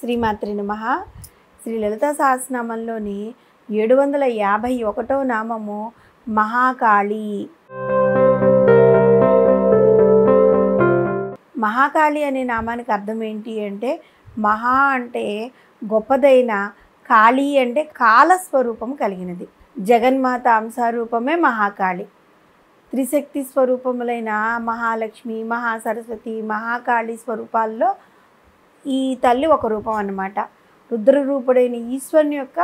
శ్రీమాత్రి నమః. శ్రీ లలితా సహస్రనామంలోని 751వ నామము మహాకాళి. మహాకాళి అనే నామానికి అర్థం ఏంటి అంటే, మహా అంటే గొప్పదైన, కాళి అంటే కాలస్వరూపం కలిగినది. జగన్మాత అంశరూపమే మహాకాళి. త్రిశక్తి స్వరూపములైన మహాలక్ష్మి, మహాసరస్వతి, మహాకాళి స్వరూపాల్లో ఈ తల్లి ఒక రూపం అన్నమాట. రుద్రరూపుడైన ఈశ్వరుని యొక్క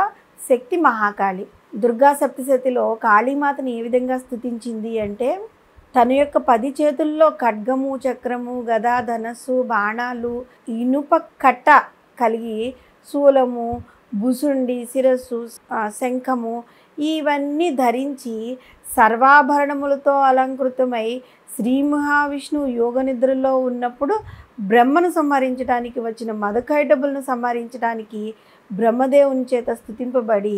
శక్తి మహాకాళి. దుర్గా సప్తశతిలో కాళీమాతని ఏ విధంగా స్తుతించింది అంటే, తన యొక్క 10 చేతుల్లో ఖడ్గము, చక్రము, గద, ధనస్సు, బాణాలు, ఇనుప కట్ట కలిగి శూలము, భుసుండి, శిరస్సు, శంఖము ఇవన్నీ ధరించి సర్వాభరణములతో అలంకృతమై శ్రీ మహావిష్ణువు యోగ నిద్రలో ఉన్నప్పుడు బ్రహ్మను సంహరించడానికి వచ్చిన మదకైటబులను సంహరించడానికి బ్రహ్మదేవుని చేత స్తుతింపబడి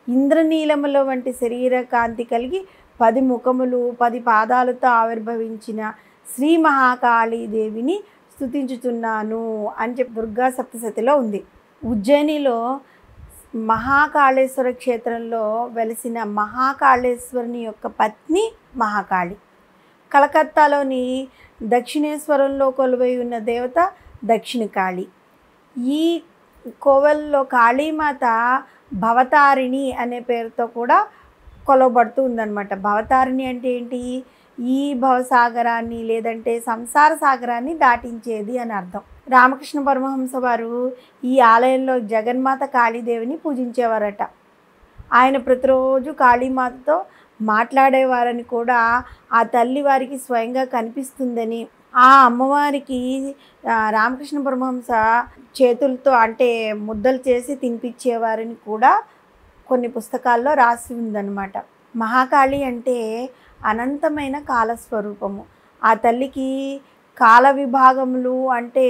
ఇంద్రనీలముల వంటి శరీర కాంతి కలిగి 10 ముఖములు 10 పాదాలతో ఆవిర్భవించిన శ్రీ మహాకాళీదేవిని స్తుతించుతున్నాను అని చెప్పి దుర్గా సప్తశతిలో ఉంది. ఉజ్జయినిలో మహాకాళేశ్వర క్షేత్రంలో వెలిసిన మహాకాళేశ్వరుని యొక్క పత్ని మహాకాళి. కలకత్తాలోని దక్షిణేశ్వరంలో కొలువై ఉన్న దేవత దక్షిణకాళి. ఈ కోవెల్లో కాళీమాత భవతారిణి అనే పేరుతో కూడా కొలవబడుతూ ఉందన్నమాట. భవతారిణి అంటే ఏంటి? ఈ భవసాగరాన్ని లేదంటే సంసార సాగరాన్ని దాటించేది అని అర్థం. రామకృష్ణ పరమహంస వారు ఈ ఆలయంలో జగన్మాత కాళీదేవిని పూజించేవారట. ఆయన ప్రతిరోజు కాళీమాతతో మాట్లాడేవారని కూడా ఆ తల్లి వారికి స్వయంగా కనిపిస్తుందని, ఆ అమ్మవారికి రామకృష్ణ పరమహంస చేతులతో అంటే ముద్దలు చేసి తినిపించేవారని కూడా కొన్ని పుస్తకాల్లో రాసి ఉందన్నమాట. మహాకాళి అంటే అనంతమైన కాలస్వరూపము. ఆ తల్లికి కాల విభాగములు అంటే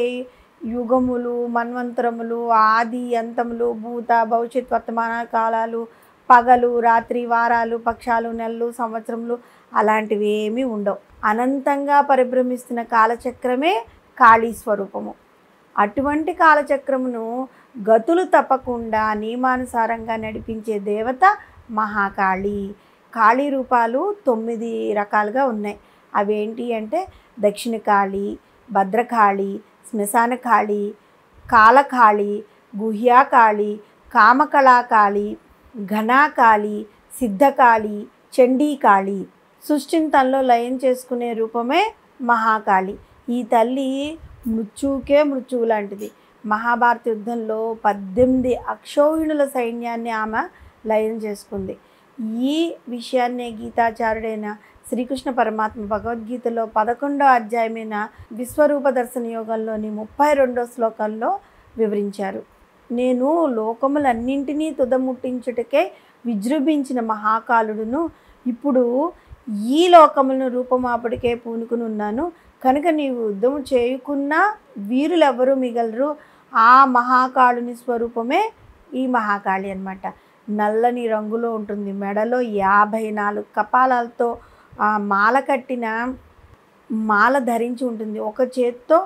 యుగములు, మన్వంతరములు, ఆది అంతములు, భూత భవిష్యత్ వర్తమాన కాలాలు, పగలు రాత్రి, వారాలు, పక్షాలు, నెలలు, సంవత్సరములు అలాంటివి ఏమీ ఉండవు. అనంతంగా పరిభ్రమిస్తున్న కాలచక్రమే కాళీ స్వరూపము. అటువంటి కాలచక్రమును గతులు తప్పకుండా నియమానుసారంగా నడిపించే దేవత మహాకాళి. కాళీ రూపాలు 9 రకాలుగా ఉన్నాయి. అవేంటి అంటే దక్షిణకాళి, భద్రకాళి, శ్మశానకాళి, కాలకాళి, గుహ్యాకాళి, కామకళాకాళి, ఘనాకాళి, సిద్ధకాళి, చండీకాళి. సృష్టిని తనలో లయం చేసుకునే రూపమే మహాకాళి. ఈ తల్లి మృత్యువుకే మృత్యువు లాంటిది. మహాభారత యుద్ధంలో 18 అక్షౌహిణుల సైన్యాన్ని ఆమె లయం చేసుకుంది. ఈ విషయాన్నే గీతాచార్యుడైన శ్రీకృష్ణ పరమాత్మ భగవద్గీతలో 11వ అధ్యాయమైన విశ్వరూప దర్శన యోగంలోని 32వ శ్లోకంలో వివరించారు. నేను లోకములన్నింటినీ తుదముట్టించుటకే విజృంభించిన మహాకాలుడును ఇప్పుడు ఈ లోకములను రూపమాపుడికే పూనుకునున్నాను. కనుక నీవు యుద్ధము చేయకున్నా వీరులెవరూ మిగలరు. ఆ మహాకాళుని స్వరూపమే ఈ మహాకాళి అన్నమాట. నల్లని రంగులో ఉంటుంది. మెడలో 54 కపాలాలతో మాల కట్టిన మాల ధరించి ఉంటుంది. ఒక చేత్తో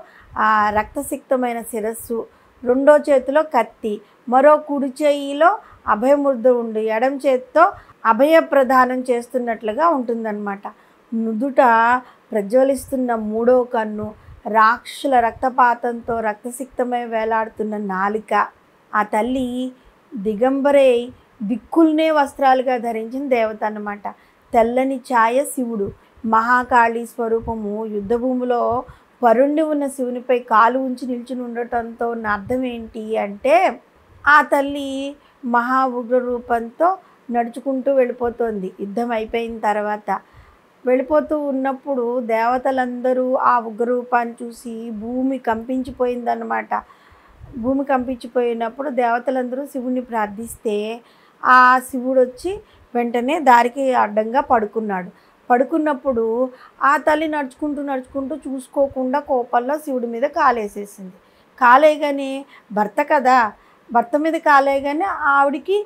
రక్తసిక్తమైన శిరస్సు, రెండో చేతిలో కత్తి, మరో కుడి చేయిలో అభయముద్ర ఉండి ఎడం చేత్తో అభయ ప్రదానం చేస్తున్నట్లుగా ఉంటుందన్నమాట. నుదుట ప్రజ్వలిస్తున్న 3వ కన్ను, రాక్షసుల రక్తపాతంతో రక్తసిక్తమై వేలాడుతున్న నాలిక. ఆ తల్లి దిగంబరై దిక్కుల్నే వస్త్రాలుగా ధరించిన దేవత అన్నమాట. తెల్లని ఛాయ శివుడు. మహాకాళి స్వరూపము యుద్ధభూమిలో పరుండి ఉన్న శివునిపై కాలు ఉంచి నిల్చుని ఉండటంతో ఉన్న అర్థం ఏంటి అంటే, ఆ తల్లి మహా ఉగ్ర రూపంతో నడుచుకుంటూ వెళ్ళిపోతుంది. యుద్ధం అయిపోయిన తర్వాత వెళ్ళిపోతూ ఉన్నప్పుడు దేవతలందరూ ఆ ఉగ్రరూపాన్ని చూసి భూమి కంపించిపోయిందన్నమాట. భూమి కంపించిపోయినప్పుడు దేవతలందరూ శివుణ్ణి ప్రార్థిస్తే ఆ శివుడు వచ్చి వెంటనే దారికి అడ్డంగా పడుకున్నాడు. పడుకున్నప్పుడు ఆ తల్లి నడుచుకుంటూ చూసుకోకుండా కోపంలో శివుడి మీద కాలేసేసింది. కాలేయగానే భర్త కదా, భర్త మీద కాలేయగానే ఆవిడికి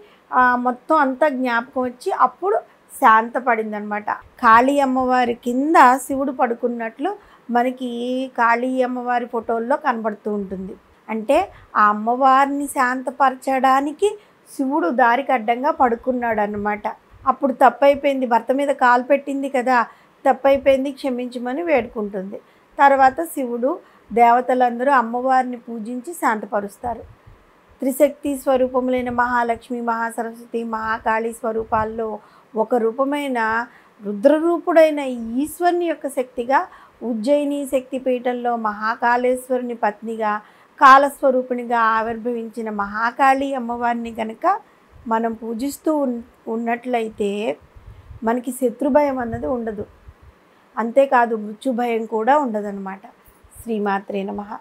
మొత్తం అంతా జ్ఞాపకం వచ్చి అప్పుడు శాంతపడింది అనమాట. కాళీ అమ్మవారి కింద శివుడు పడుకున్నట్లు మనకి కాళీ అమ్మవారి ఫోటోల్లో కనబడుతూ ఉంటుంది. అంటే ఆ అమ్మవారిని శాంతపరచడానికి శివుడు దారికి అడ్డంగా పడుకున్నాడు అన్నమాట. అప్పుడు తప్పైపోయింది, భర్త మీద కాలు పెట్టింది కదా, తప్పైపోయింది క్షమించమని వేడుకుంటుంది. తర్వాత శివుడు దేవతలందరూ అమ్మవారిని పూజించి శాంతపరుస్తారు. త్రిశక్తి స్వరూపములైన మహాలక్ష్మి, మహాసరస్వతి, మహాకాళి స్వరూపాల్లో ఒక రూపమైన రుద్రరూపుడైన ఈశ్వరుని యొక్క శక్తిగా ఉజ్జయిని శక్తిపీఠంలో మహాకాళేశ్వరుని పత్నిగా కాలస్వరూపిణిగా ఆవిర్భవించిన మహాకాళి అమ్మవారిని కనుక మనం పూజిస్తూ ఉన్నట్లయితే మనకి శత్రుభయం అన్నది ఉండదు. అంతేకాదు మృత్యుభయం కూడా ఉండదన్నమాట. శ్రీమాత్రే నమః.